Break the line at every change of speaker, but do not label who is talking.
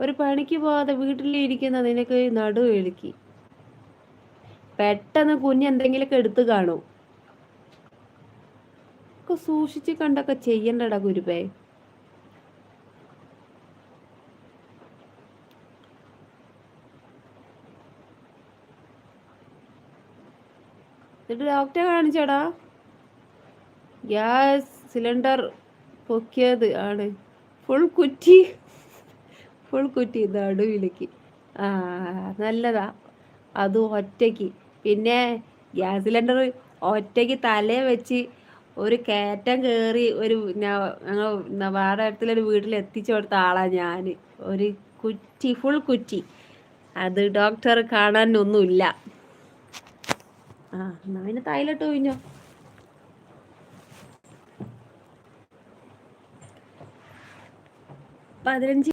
ഒരു പണിക്ക് പോവാതെ വീട്ടിലിരിക്കുന്ന നിനക്ക് നടു ഇളുക്കി. പെട്ടെന്ന് കുഞ്ഞ് എന്തെങ്കിലുമൊക്കെ എടുത്ത് കാണും. ഒക്കെ സൂക്ഷിച്ച് കണ്ടൊക്കെ ചെയ്യണ്ടടാ ഗുരുപേ. എന്നിട്ട് ഡോക്ടറെ കാണിച്ചോടാ. ഗ്യാസ് സിലിണ്ടർ പൊക്കിയത് ആണ്. ഫുൾ കുറ്റി നടുവിലേക്ക്. ആ നല്ലതാ. അതും ഒറ്റയ്ക്ക്. പിന്നെ ഗ്യാസ് സിലിണ്ടർ ഒറ്റയ്ക്ക് തലേ വെച്ച് ഒരു കയറ്റം കയറി ഒരു ഞങ്ങൾ വാടകത്തിലൊരു വീട്ടിൽ എത്തിച്ചു കൊടുത്ത ആളാ ഞാൻ. ഒരു കുറ്റി, ഫുൾ കുറ്റി. അത് ഡോക്ടർ കാണാനൊന്നുമില്ല. എന്നാ പിന്നെ തൈലിട്ട് കഴിഞ്ഞോ. 15